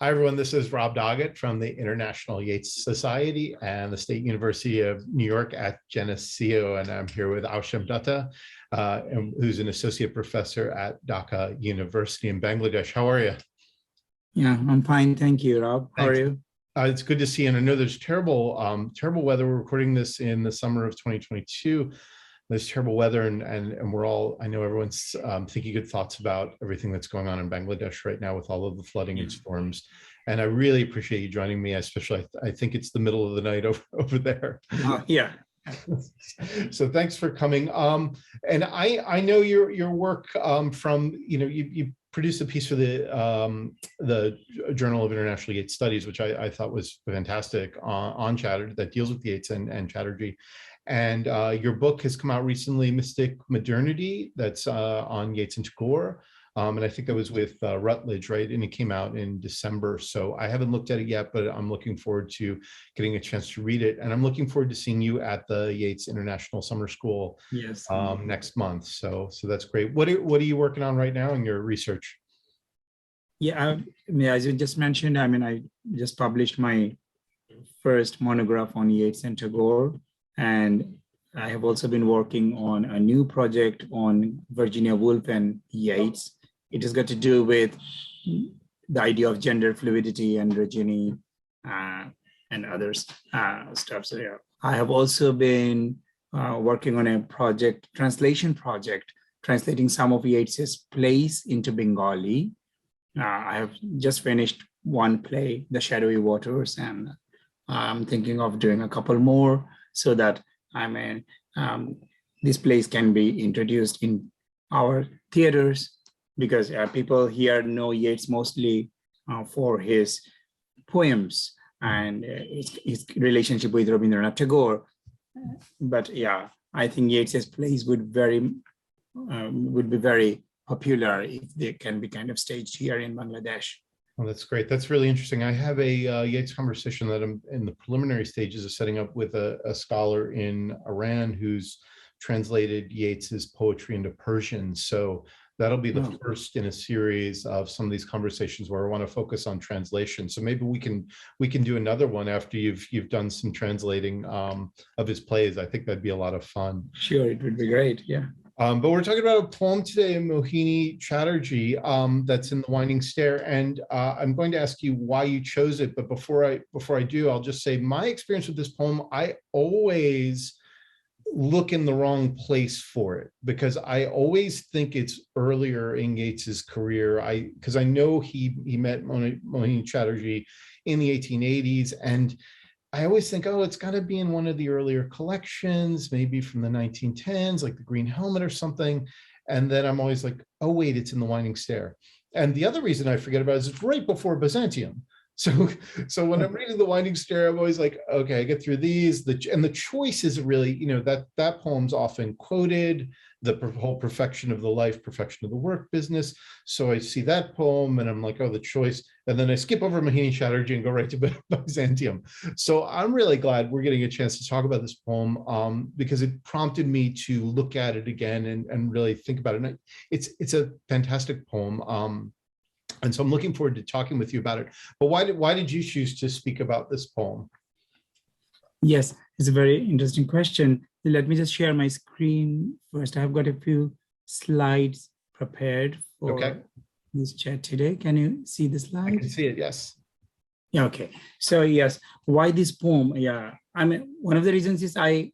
Hi, everyone. This is Rob Doggett from the International Yeats Society and the State University of New York at Geneseo. And I'm here with Ashim Dutta, who's an associate professor at Dhaka University in Bangladesh. How are you? Yeah, I'm fine. Thank you, Rob. How are you? It's good to see you. And I know there's terrible weather. We're recording this in the summer of 2022. There's terrible weather, and we're all, I know everyone's thinking good thoughts about everything that's going on in Bangladesh right now with all of the flooding and storms. And I really appreciate you joining me, especially I think it's the middle of the night over there. Yeah. So thanks for coming. And I know your work from, you produced a piece for the Journal of International Yeats Studies, which I thought was fantastic on Chatterjee, that deals with Yeats and Chatterjee. And your book has come out recently, Mystic Modernity, that's on Yeats and Tagore. And I think that was with Routledge, right? And it came out in December. So I haven't looked at it yet, but I'm looking forward to getting a chance to read it. And I'm looking forward to seeing you at the Yeats International Summer School next month. So that's great. What are you working on right now in your research? Yeah, as you just mentioned, I just published my first monograph on Yeats and Tagore. And I have also been working on a new project on Virginia Woolf and Yeats. It has got to do with the idea of gender fluidity, androgyny, and others stuff. So yeah, I have also been working on a translation project, translating some of Yeats's plays into Bengali. I have just finished one play, The Shadowy Waters, and I'm thinking of doing a couple more, so that these plays can be introduced in our theaters, because people here know Yeats mostly for his poems and his relationship with Rabindranath Tagore. But yeah, I think Yeats's plays would be very popular if they can be kind of staged here in Bangladesh. Well, that's great. That's really interesting. I have a Yeats conversation that I'm in the preliminary stages of setting up with a scholar in Iran who's translated Yeats's poetry into Persian. So that'll be the first in a series of some of these conversations where I want to focus on translation. So maybe we can do another one after you've done some translating of his plays. I think that'd be a lot of fun. Sure, it would be great. Yeah. But we're talking about a poem today, Mohini Chatterjee, that's in The Winding Stair, and I'm going to ask you why you chose it. But before I do, I'll just say my experience with this poem, I always look in the wrong place for it, because I always think it's earlier in Yeats's career. Because I know he met Mohini Chatterjee in the 1880s, and I always think, oh, it's got to be in one of the earlier collections, maybe from the 1910s, like the Green Helmet or something. And then I'm always like, oh, wait, it's in The Winding Stair. And the other reason I forget about it is it's right before Byzantium. So when I'm reading The Winding Stair, I'm always like, okay, I get through these. And the choice is really, that poem's often quoted, the whole perfection of the life, perfection of the work business. So I see that poem and I'm like, oh, the choice. And then I skip over Mohini Chatterjee and go right to Byzantium. So I'm really glad we're getting a chance to talk about this poem because it prompted me to look at it again and really think about it. And it's a fantastic poem. And so I'm looking forward to talking with you about it. But why did you choose to speak about this poem? Yes, it's a very interesting question. Let me just share my screen first. I've got a few slides prepared for this chat today. Can you see the slide? I can see it, yes. Yeah, okay. So yes, why this poem? Yeah, one of the reasons is I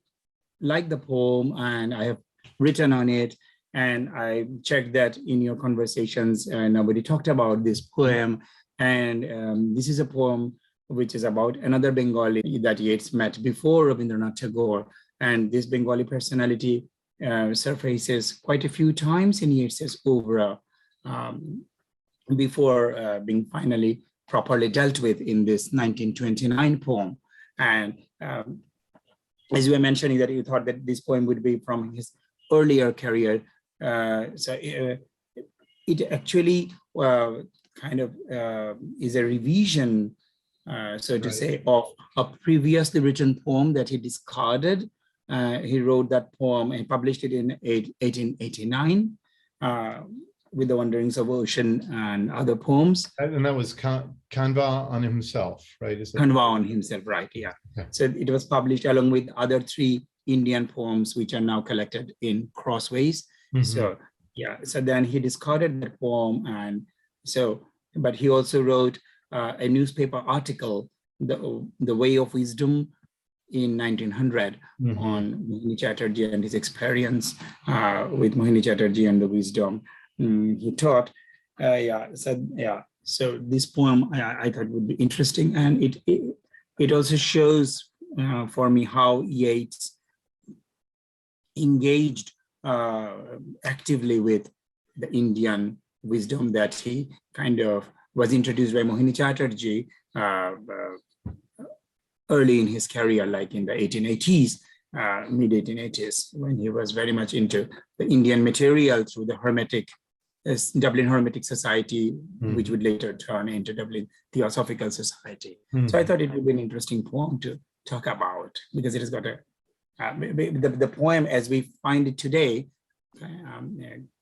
like the poem and I have written on it. And I checked that in your conversations, nobody talked about this poem. And this is a poem which is about another Bengali that Yeats met before Rabindranath Tagore. And this Bengali personality surfaces quite a few times in Yeats's oeuvre before being finally properly dealt with in this 1929 poem. And as you were mentioning that you thought that this poem would be from his earlier career, it actually kind of is a revision, so to say, of a previously written poem that he discarded. He wrote that poem and published it in 1889. with the Wanderings of Ocean and other poems. And that was Kanva on himself, right? Is that Kanva on himself, right? Yeah. Okay. So it was published along with other 3 Indian poems, which are now collected in Crossways. So yeah, so then he discarded that poem, and so, but he also wrote a newspaper article, the Way of Wisdom, in 1900 on Mohini Chatterjee and his experience with Mohini Chatterjee and the wisdom he taught. So this poem I thought would be interesting, and it also shows for me how Yeats engaged actively with the Indian wisdom that he kind of was introduced by Mohini Chatterjee early in his career, like in the 1880s, mid 1880s, when he was very much into the Indian material through the Dublin Hermetic Society, which would later turn into Dublin Theosophical Society. So I thought it would be an interesting poem to talk about, because it has got the poem as we find it today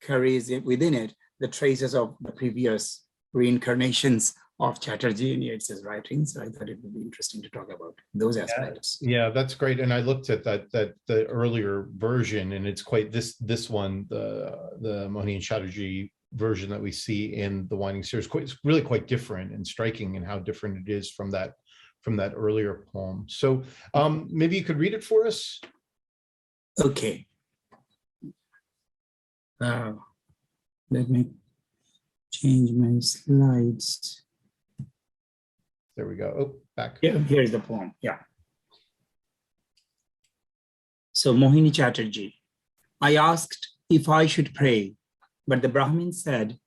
carries within it the traces of the previous reincarnations of Chatterjee and Yeats's writings. So I thought it would be interesting to talk about those aspects. Yeah, that's great. And I looked at the earlier version, and it's quite this one, the Mohini and Chatterjee version that we see in the Winding Stairs, it's really quite different and striking in how different it is from that earlier poem. So maybe you could read it for us. Okay. Let me change my slides. There we go. Oh, back. Yeah, here's the poem. Yeah. So Mohini Chatterjee, I asked if I should pray, but the Brahmin said,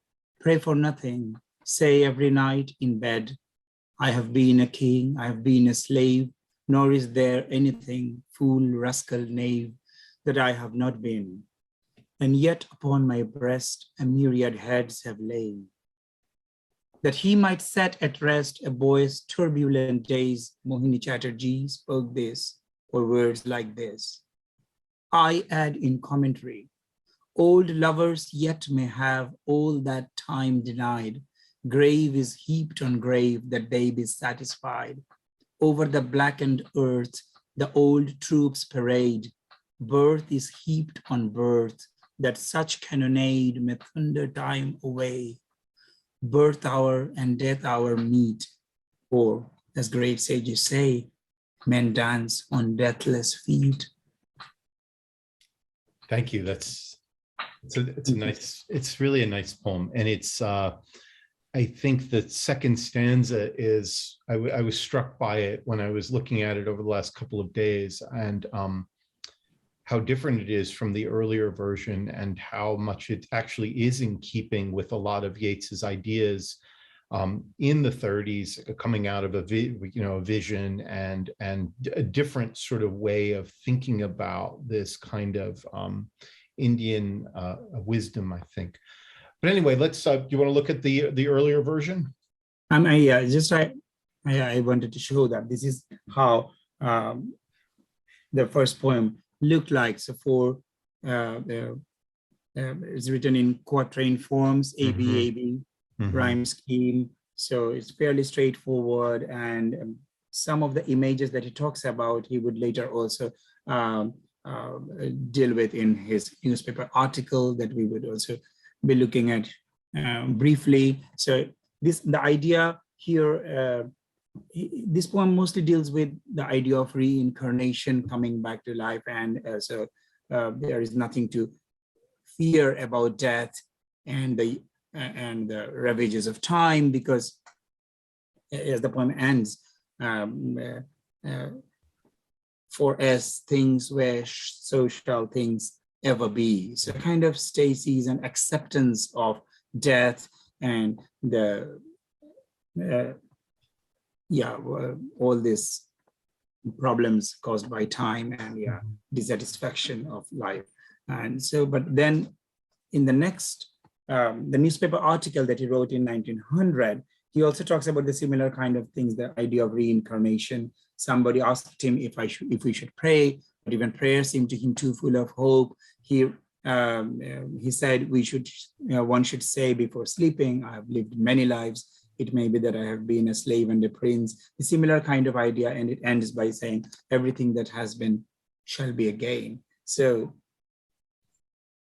pray for nothing. Say every night in bed, I have been a king, I have been a slave, nor is there anything, fool, rascal, knave, that I have not been. And yet upon my breast a myriad heads have lain. That he might set at rest a boy's turbulent days, Mohini Chatterjee spoke this, or words like this. I add in commentary, old lovers yet may have all that time denied. Grave is heaped on grave that they be satisfied. Over the blackened earth, the old troops parade. Birth is heaped on birth, that such cannonade may thunder time away. Birth hour and death hour meet, or as great sages say, men dance on deathless feet. Thank you. It's really a nice poem, and it's I think the second stanza is I was struck by it when I was looking at it over the last couple of days, and how different it is from the earlier version, and how much it actually is in keeping with a lot of Yeats's ideas in the 30s, coming out of a vision and a different sort of way of thinking about this kind of Indian wisdom, I think. But anyway, let's. Do you want to look at the earlier version? I wanted to show that this is how the first poem looked like. So it's written in quatrain forms, A-B, rhyme scheme. So it's fairly straightforward, and some of the images that he talks about, he would later also deal with in his newspaper article that we would also be looking at briefly. So the idea here, this poem mostly deals with the idea of reincarnation, coming back to life, and so there is nothing to fear about death and the ravages of time, because as the poem ends, for as things were, so shall things ever be. So kind of stasis and acceptance of death and the all these problems caused by time and dissatisfaction of life. And so, but then in the next, the newspaper article that he wrote in 1900, he also talks about the similar kind of things, the idea of reincarnation. Somebody asked him if we should pray, but even prayer seemed to him too full of hope. He he said one should say before sleeping, I have lived many lives. It may be that I have been a slave and a prince, a similar kind of idea. And it ends by saying, everything that has been shall be again. So,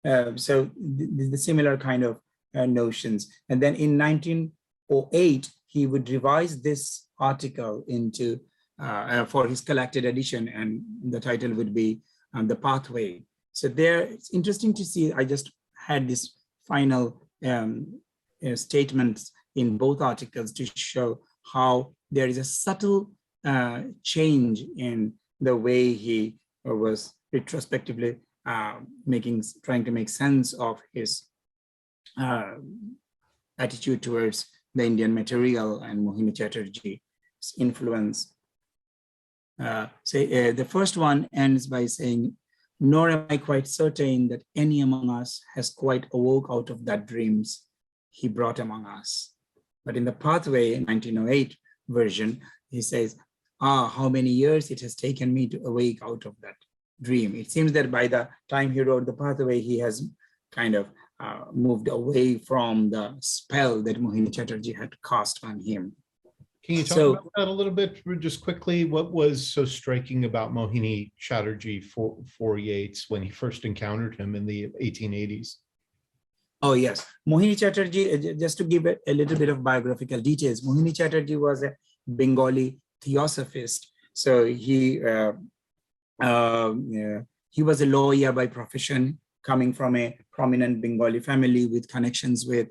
the similar kind of notions. And then in 1908, he would revise this article into for his collected edition, and the title would be The Pathway. So there, it's interesting to see, I just had this final statements in both articles to show how there is a subtle change in the way he was retrospectively trying to make sense of his attitude towards the Indian material and Mohini Chatterjee's influence. The first one ends by saying, nor am I quite certain that any among us has quite awoke out of that dreams he brought among us. But in the Pathway, 1908 version, he says, how many years it has taken me to awake out of that dream. It seems that by the time he wrote The Pathway, he has kind of moved away from the spell that Mohini Chatterjee had cast on him. Can you talk about that a little bit, just quickly? What was so striking about Mohini Chatterjee for Yeats when he first encountered him in the 1880s? Oh, yes. Mohini Chatterjee, just to give a little bit of biographical details, Mohini Chatterjee was a Bengali theosophist. So he was a lawyer by profession, coming from a prominent Bengali family with connections with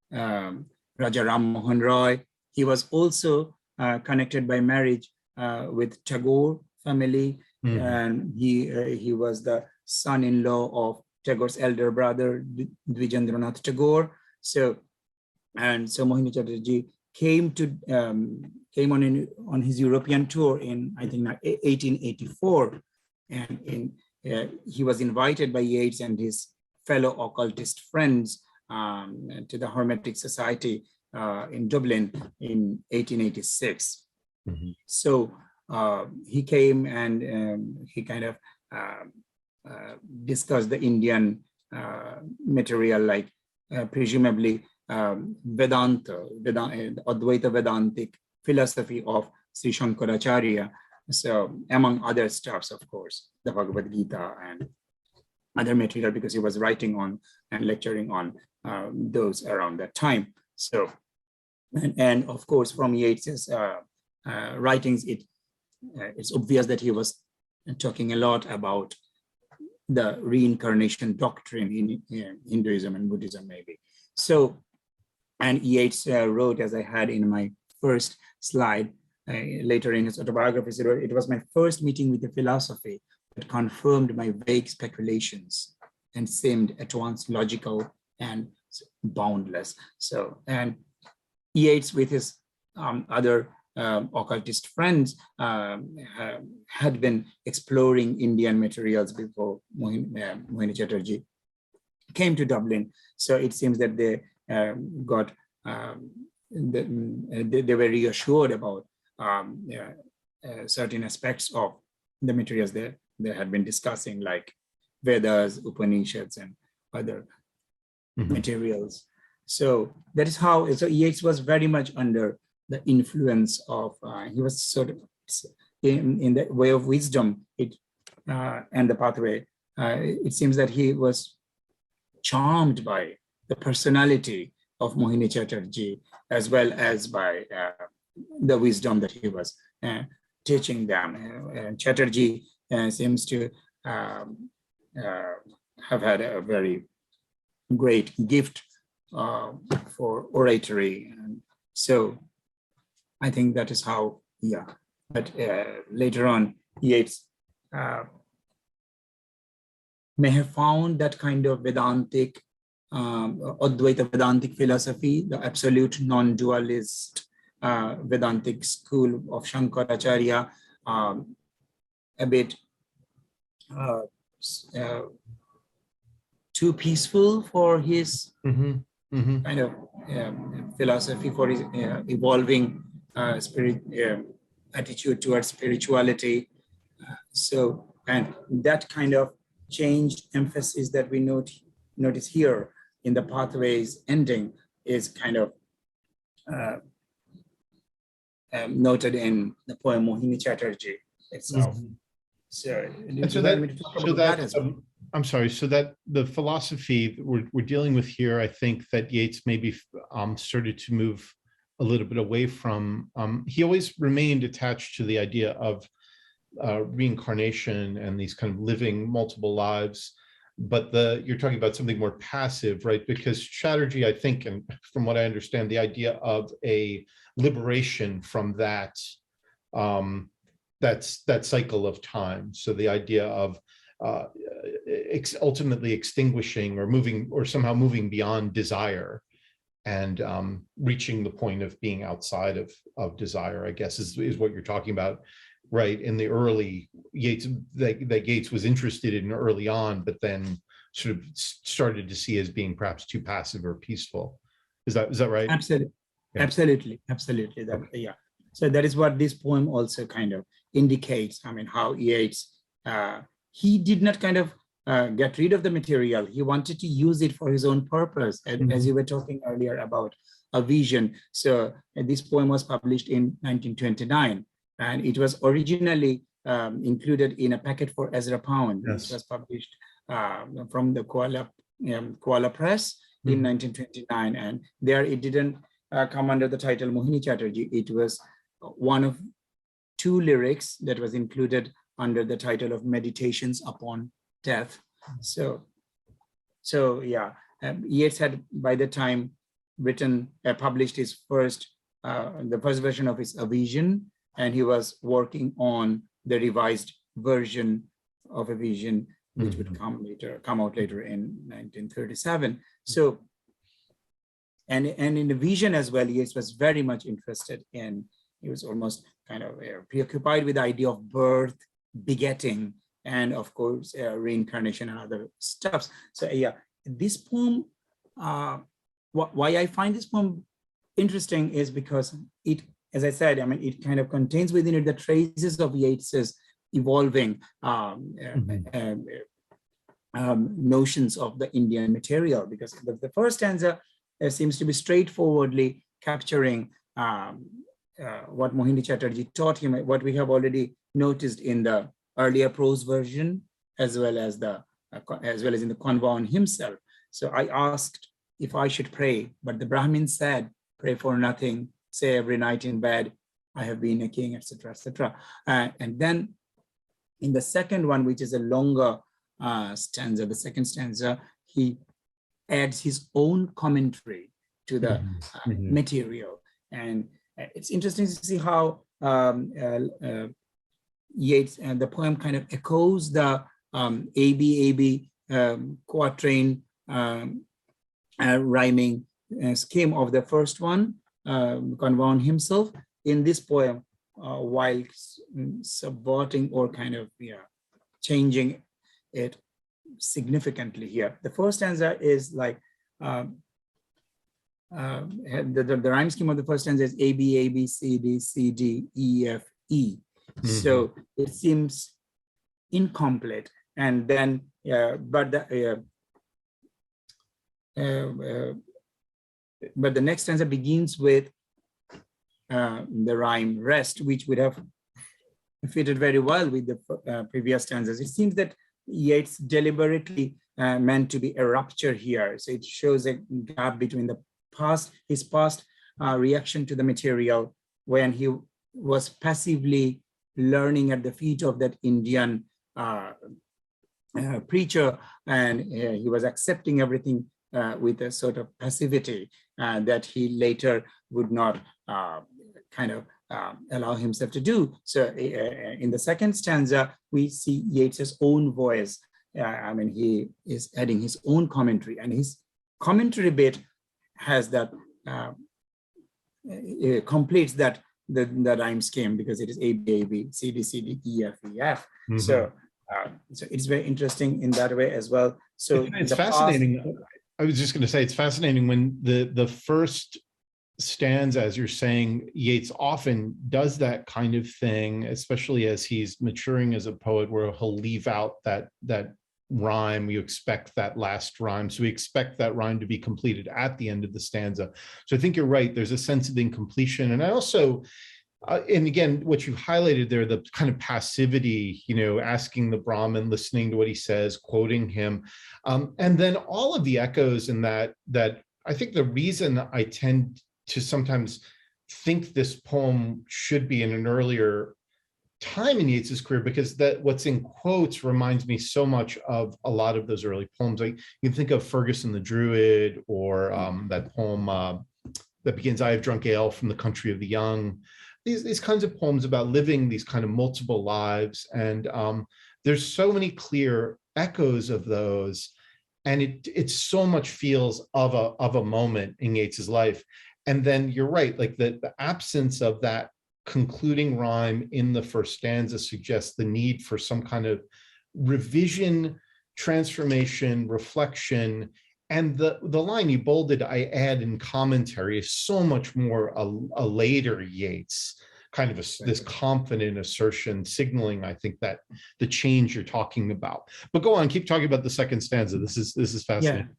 Raja Ram Mohan Roy. He was also connected by marriage with Tagore family, and he was the son-in-law of Tagore's elder brother, Dwijendranath Tagore. So Mohini Chatterjee came on his European tour in, I think, 1884, and he was invited by Yeats and his fellow occultist friends to the Hermetic Society in Dublin in 1886. So he came and he kind of discussed the Indian material, like presumably Vedanta, Advaita Vedantic philosophy of Sri Shankaracharya. So among other stuffs, of course, the Bhagavad Gita and other material, because he was writing on and lecturing on those around that time. So, and of course, from Yeats's writings, it's obvious that he was talking a lot about the reincarnation doctrine in Hinduism and Buddhism, maybe. So, and Yeats wrote, as I had in my first slide, later in his autobiography, he wrote, it was my first meeting with the philosophy that confirmed my vague speculations and seemed at once logical and boundless. So, and Yeats with his other occultist friends had been exploring Indian materials before Mohini Chatterjee came to Dublin. So it seems that they got, they were reassured about certain aspects of the materials they had been discussing, like Vedas, Upanishads, and other materials. So that is how, so Yeats was very much under the influence of, he was sort of in the way of wisdom and the pathway. It seems that he was charmed by the personality of Mohini Chatterjee, as well as by the wisdom that he was teaching them. Chatterjee seems to have had a very great gift for oratory. And so I think that is how, yeah. But later on, Yeats may have found that kind of Vedantic, Advaita Vedantic philosophy, the absolute non-dualist Vedantic school of Shankaracharya, a bit too peaceful for his kind of philosophy, for his evolving attitude towards spirituality. So, and that kind of changed emphasis that we notice here in the pathways ending is kind of noted in the poem Mohini Chatterjee itself. So, And so I'm sorry, so that the philosophy we're dealing with here, I think that Yeats maybe started to move a little bit away from, he always remained attached to the idea of reincarnation and these kind of living multiple lives, but you're talking about something more passive, right? Because Chatterjee, I think, and from what I understand, the idea of a liberation from that that cycle of time. So the idea of ultimately extinguishing or moving or somehow moving beyond desire and reaching the point of being outside of desire, I guess, is what you're talking about, right? In the early Yeats, that Yeats was interested in early on, but then sort of started to see as being perhaps too passive or peaceful. Is that right? Absolutely, yeah. absolutely. That, yeah. So that is what this poem also kind of indicates. I mean, how Yeats, he did not kind of get rid of the material. He wanted to use it for his own purpose, as you were talking earlier about a vision. So this poem was published in 1929, and it was originally included in a packet for Ezra Pound, which was published from the Kuala Press in 1929. And there it didn't come under the title Mohini Chatterjee. It was one of 2 lyrics that was included under the title of Meditations Upon Death. So yeah, Yeats had by the time published his the first version of his A Vision, and he was working on the revised version of A Vision, which would come out later in 1937. So, and in the vision as well, Yeats was very much interested in. He was almost kind of preoccupied with the idea of birth, begetting, and of course, reincarnation and other stuffs. So yeah, this poem, why I find this poem interesting is because it, as I said, I mean, it kind of contains within it the traces of Yeats's evolving notions of the Indian material, because the first stanza seems to be straightforwardly capturing what Mohini Chatterjee taught him, what we have already noticed in the earlier prose version, as well as in the Kanva on himself. So I asked if I should pray, but the Brahmin said, "Pray for nothing, say every night in bed, I have been a king," etc., etc. And then in the second one, which is a longer stanza, the second stanza, he adds his own commentary to the material. And it's interesting to see how Yeats and the poem kind of echoes the AB quatrain rhyming scheme of the first one, Kanva on himself, in this poem, while subverting or kind of changing it significantly here. The first stanza is like the rhyme scheme of the first stanza is A B A B C D C D E F E. So it seems incomplete, and then but the next stanza begins with the rhyme rest, which would have fitted very well with the previous stanzas. It seems that Yeats deliberately meant to be a rupture here. So it shows a gap between his past reaction to the material when he was passively learning at the feet of that Indian preacher, and he was accepting everything with a sort of passivity that he later would not allow himself to do. So in the second stanza, we see Yeats's own voice. I mean, he is adding his own commentary, and his commentary bit has that, completes that the rhyme scheme, because it is A, B, A, B, C, D, C, D, E, F, E, F. So it's very interesting in that way as well. So it's fascinating. I was just going to say, it's fascinating when the first stanza, as you're saying, Yeats often does that kind of thing, especially as he's maturing as a poet, where he'll leave out that rhyme, you expect that last rhyme. So we expect that rhyme to be completed at the end of the stanza. So I think you're right. There's a sense of incompletion. And I also, and again, what you highlighted there, the kind of passivity, asking the Brahmin, listening to what he says, quoting him. And then all of the echoes in that I think the reason I tend to sometimes think this poem should be in an earlier time in Yeats's career, because that what's in quotes reminds me so much of a lot of those early poems. Like you can think of Ferguson the Druid, or that poem that begins, "I have drunk ale from the country of the young." These kinds of poems about living these kind of multiple lives. And there's so many clear echoes of those. And it so much feels of a moment in Yeats's life. And then you're right, like the absence of that concluding rhyme in the first stanza suggests the need for some kind of revision, transformation, reflection. And the line you bolded, "I add in commentary," is so much more a later Yeats, kind of this confident assertion, signaling, I think, that the change you're talking about. But go on, keep talking about the second stanza. This is fascinating. Yeah.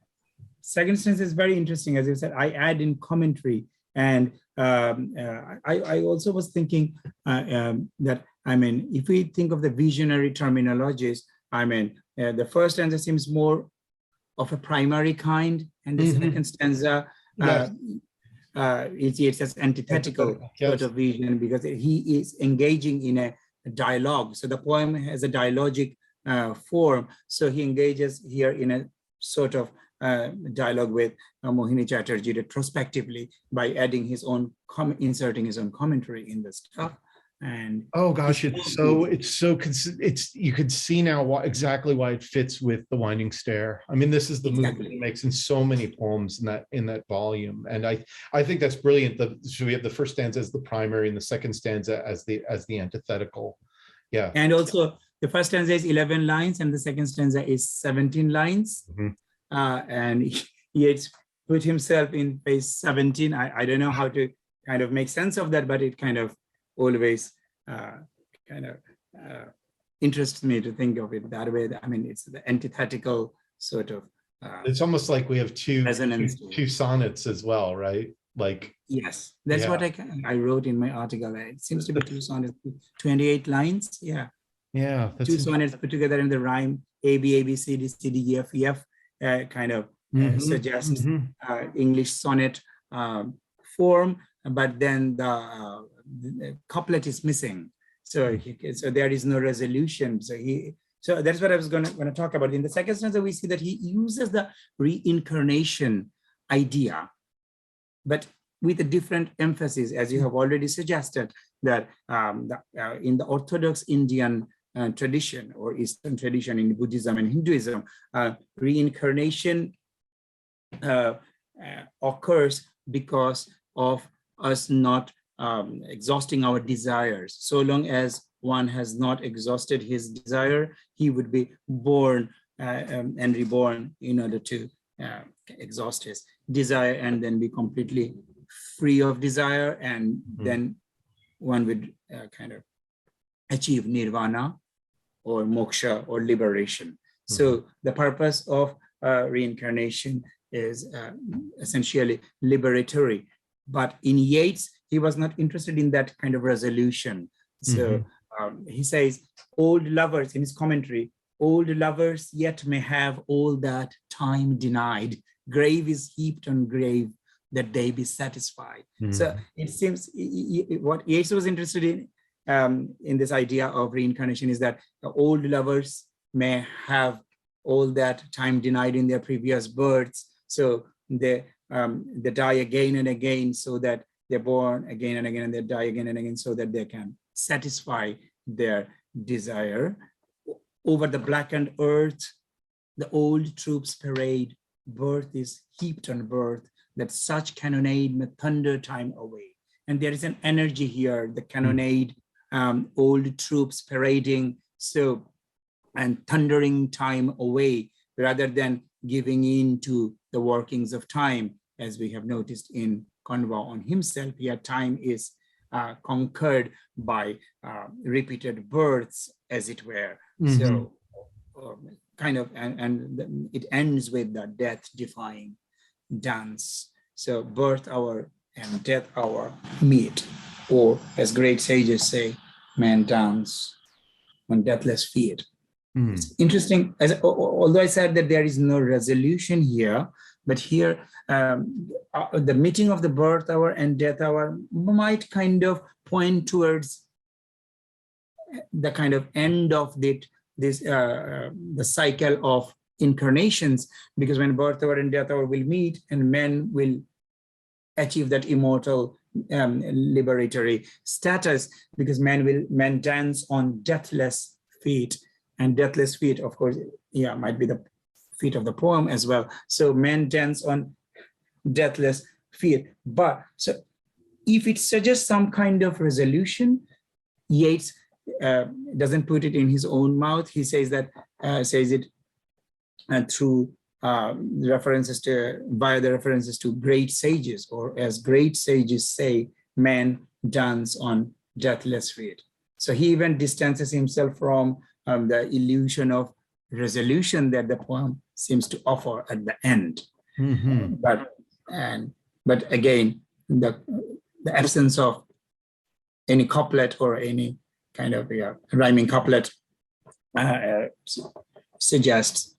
Second stanza is very interesting. As you said, I add in commentary. And I also was thinking that, if we think of the visionary terminologies, the first stanza seems more of a primary kind, and the second stanza it's as antithetical sort of vision, because he is engaging in a dialogue. So the poem has a dialogic form. So he engages here in a sort of dialogue with Mohini Chatterjee retrospectively by adding his own inserting his own commentary in the stuff. And oh gosh, you could see now exactly why it fits with The Winding Stair. This is the move it makes in so many poems in that volume, and I think that's brilliant. So we have the first stanza as the primary and the second stanza as the antithetical. Yeah, and also the first stanza is 11 lines and the second stanza is 17 lines. And Yeats put himself in page 17. I don't know how to kind of make sense of that, but it kind of always interests me to think of it that way. It's the antithetical sort of. It's almost like we have two sonnets as well, right? Like, yes, that's what I wrote in my article. It seems to be two sonnets, 28 lines. Yeah, that's two sonnets put together in the rhyme A B C D C D E F E F. Suggests English sonnet form, but then the couplet is missing. So there is no resolution. So that's what I was going to talk about. In the second stanza, we see that he uses the reincarnation idea, but with a different emphasis, as you have already suggested, that in the Orthodox Indian tradition or Eastern tradition in Buddhism and Hinduism, reincarnation occurs because of us not exhausting our desires. So long as one has not exhausted his desire, he would be born and reborn in order to exhaust his desire and then be completely free of desire, and then one would kind of achieve nirvana or moksha or liberation. So the purpose of reincarnation is essentially liberatory. But in Yeats, he was not interested in that kind of resolution. So he says, old lovers, in his commentary, old lovers yet may have all that time denied. Grave is heaped on grave, that they be satisfied. So it seems what Yeats was interested in this idea of reincarnation is that the old lovers may have all that time denied in their previous births. So they die again and again, so that they're born again and again, and they die again and again, so that they can satisfy their desire. Over the blackened earth, the old troops parade, birth is heaped on birth, that such cannonade may thunder time away. And there is an energy here, the cannonade, old troops parading, so, and thundering time away, rather than giving in to the workings of time, as we have noticed in Conva on himself. Here, time is conquered by repeated births, as it were. So kind of, and it ends with the death-defying dance. So birth hour and death hour meet, or as great sages say, man dance on deathless feet. It's interesting, although I said that there is no resolution here, but here the meeting of the birth hour and death hour might kind of point towards the kind of end of the cycle of incarnations, because when birth hour and death hour will meet and men will achieve that immortal liberatory status, because men dance on deathless feet, and deathless feet, of course, yeah, might be the feet of the poem as well. So men dance on deathless feet. But so if it suggests some kind of resolution, Yeats doesn't put it in his own mouth. He says that says it through references to, via the references to great sages, or as great sages say, men dance on deathless feet. So he even distances himself from the illusion of resolution that the poem seems to offer at the end. But again, the absence of any couplet or any kind of rhyming couplet suggests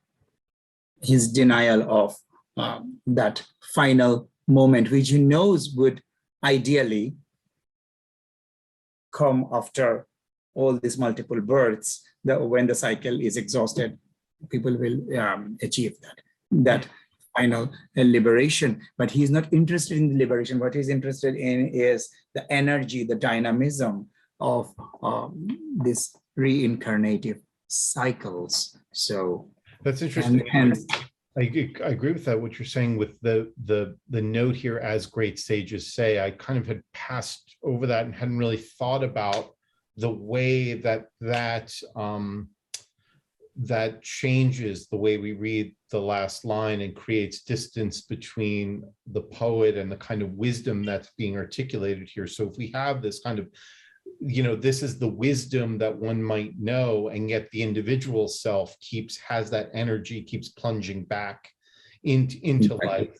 his denial of that final moment, which he knows would ideally come after all these multiple births. That when the cycle is exhausted, people will achieve that final liberation. But he's not interested in the liberation. What he's interested in is the energy, the dynamism of these reincarnative cycles. So that's interesting. And I agree with that. What you're saying with the note here, as great sages say, I kind of had passed over that and hadn't really thought about the way that changes the way we read the last line and creates distance between the poet and the kind of wisdom that's being articulated here. So if we have this kind of, this is the wisdom that one might know, and yet the individual self has that energy, keeps plunging back into life,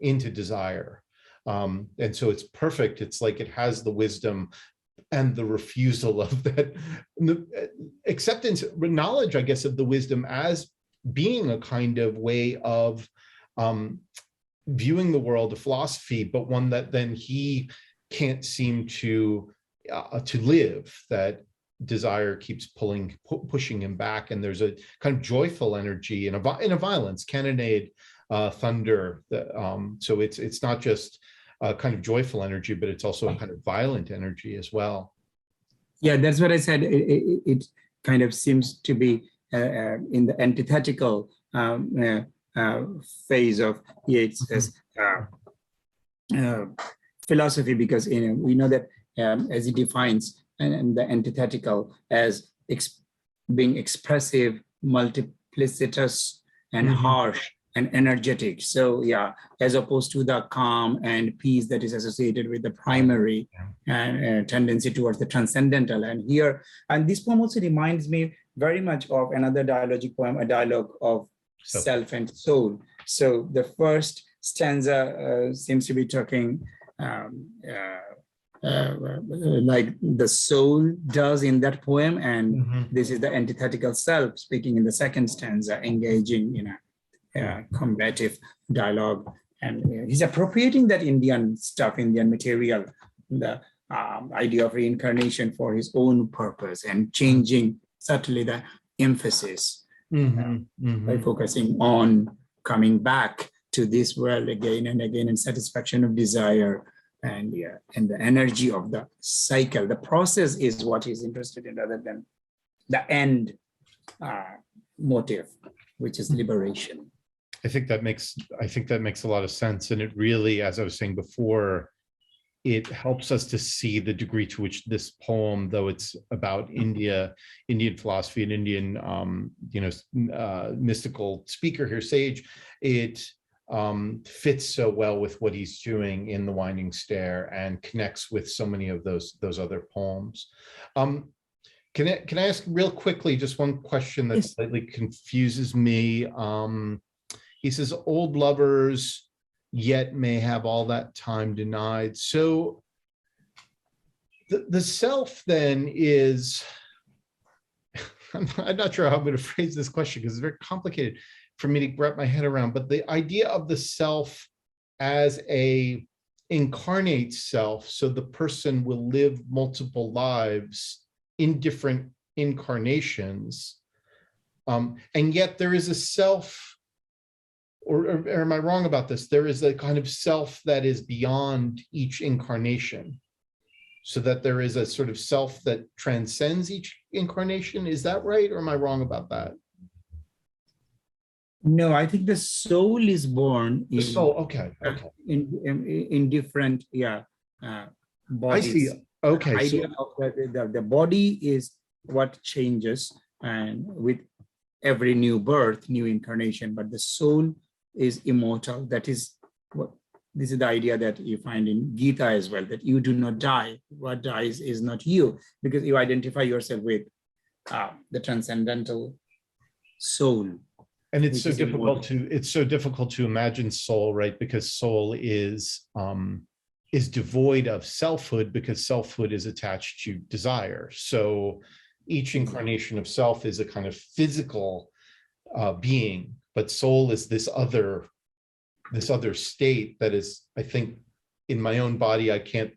into desire. And so it's perfect. It's like it has the wisdom and the refusal of that, acceptance, knowledge, I guess, of the wisdom as being a kind of way of viewing the world, a philosophy, but one that then he can't seem to live. That desire keeps pushing him back, and there's a kind of joyful energy in a violence, cannonade, thunder. So it's not just a kind of joyful energy, but it's also a kind of violent energy as well. Yeah, that's what I said. It kind of seems to be in the antithetical phase of Yeats's philosophy, because we know that as he defines and the antithetical as being expressive, multiplicitous, and harsh and energetic. So yeah, as opposed to the calm and peace that is associated with the primary tendency towards the transcendental. And this poem also reminds me very much of another dialogic poem, a dialogue of self and soul. So the first stanza seems to be talking like the soul does in that poem, and this is the antithetical self speaking in the second stanza, engaging in a combative dialogue. And he's appropriating that Indian stuff, Indian material, the idea of reincarnation for his own purpose, and changing subtly the emphasis by focusing on coming back to this world again and again in satisfaction of desire, and the energy of the cycle. The process is what he's interested in, rather than the end motive, which is liberation. I think that makes a lot of sense. And it really, as I was saying before, it helps us to see the degree to which this poem, though it's about Indian philosophy and Indian, mystical speaker here, sage, it fits so well with what he's doing in The Winding Stair and connects with so many of those other poems. Can I ask real quickly just one question that Yes. slightly confuses me? He says old lovers yet may have all that time denied. So the self then is, I'm not sure how I'm going to phrase this question because it's very complicated for me to wrap my head around, but the idea of the self as a incarnate self, so the person will live multiple lives in different incarnations, and yet there is a self, or am I wrong about this? There is a kind of self that is beyond each incarnation, so that there is a sort of self that transcends each incarnation. Is that right, or am I wrong about that? No, I think the soul is born The soul, okay. in different bodies. I see. Okay, Idea of the body is what changes, and with every new birth, new incarnation, but the soul is immortal. That is what, this is the idea that you find in Gita as well, that you do not die. What dies is not you, because you identify yourself with the transcendental soul. and it's so difficult to imagine soul, right? Because soul is devoid of selfhood, because selfhood is attached to desire. So each incarnation of self is a kind of physical being, but soul is this other state that is, I think, in my own body I can't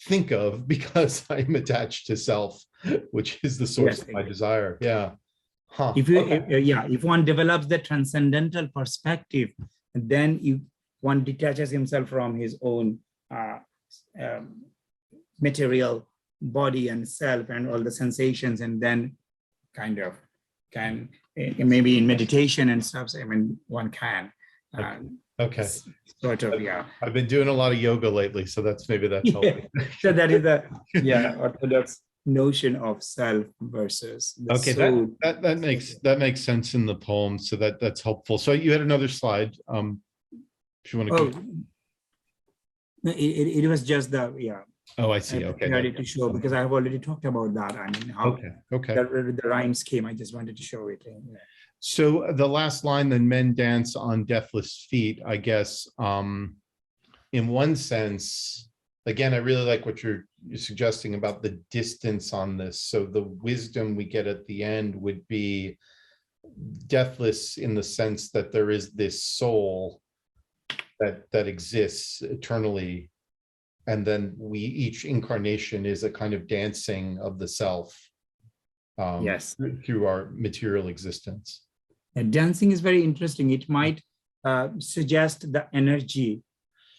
think of because I'm attached to self, which is the source of my desire. Yeah. Huh. If one develops the transcendental perspective, then one detaches himself from his own material body and self and all the sensations, and then kind of can maybe in meditation and stuff. I mean, one can. Okay. Sort of, I've been doing a lot of yoga lately, so that's helping. So that is the orthodox notion of self versus the soul. That makes sense in the poem. So that's helpful. So you had another slide. If you want to go. It was just the Oh, I see. Okay. Ready to show, because I have already talked about that. I mean, how the rhyme scheme. I just wanted to show it. So the last line, then men dance on deathless feet, I guess, in one sense, again, I really like what you're suggesting about the distance on this. So the wisdom we get at the end would be deathless in the sense that there is this soul that exists eternally. And then each incarnation is a kind of dancing of the self through our material existence. And dancing is very interesting. It might suggest the energy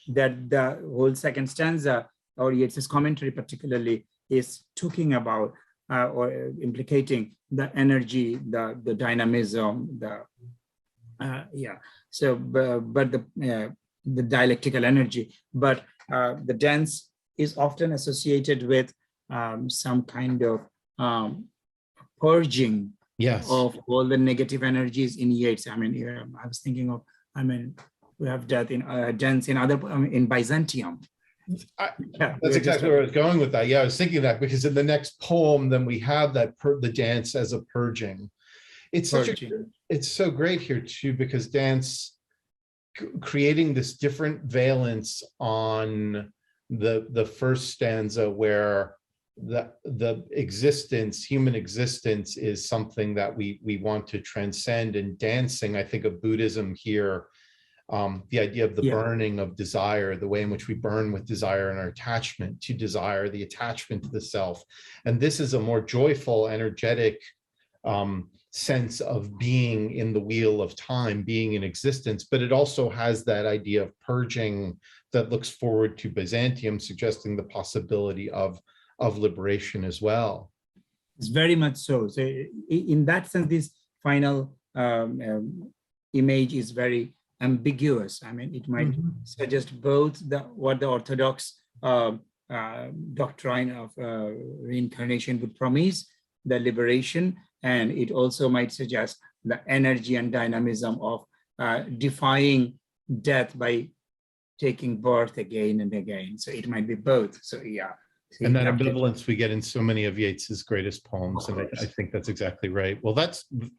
that the whole second stanza, or Yeats's commentary particularly, is talking about or implicating the energy, the dynamism, So, but the dialectical energy. But the dance is often associated with some kind of purging of all the negative energies in Yeats. I mean, I was thinking of, we have death in dance in in Byzantium. That's exactly where I was going with that. Yeah, I was thinking that because in the next poem, then we have that the dance as a purging. It's so great here too, because dance creating this different valence on the first stanza, where the existence, human existence, is something that we want to transcend. And dancing, I think of Buddhism here, the idea of the burning of desire, the way in which we burn with desire and our attachment to desire, the attachment to the self. And this is a more joyful, energetic sense of being in the wheel of time, being in existence, but it also has that idea of purging that looks forward to Byzantium, suggesting the possibility of liberation as well. It's very much so. So in that sense, this final image is very ambiguous. I mean, it might suggest both what the orthodox doctrine of reincarnation would promise, the liberation, and it also might suggest the energy and dynamism of defying death by taking birth again and again. So it might be both. So And that Lovely. ambivalence we get in so many of Yeats's greatest poems. And I think that's exactly right. Well,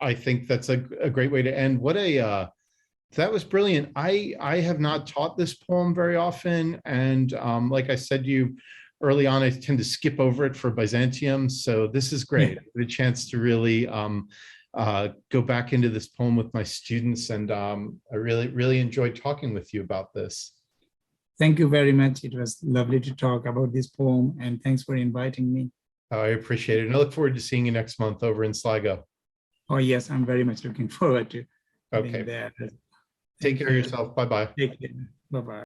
I think that's a great way to end. That was brilliant. I have not taught this poem very often. And like I said to you early on, I tend to skip over it for Byzantium. So this is great. The chance to really go back into this poem with my students. And I really, really enjoyed talking with you about this. Thank you very much. It was lovely to talk about this poem, and thanks for inviting me. I appreciate it. And I look forward to seeing you next month over in Sligo. Oh, yes, I'm very much looking forward to being Okay. there. Take care of yourself. Bye-bye. Take care. Bye-bye.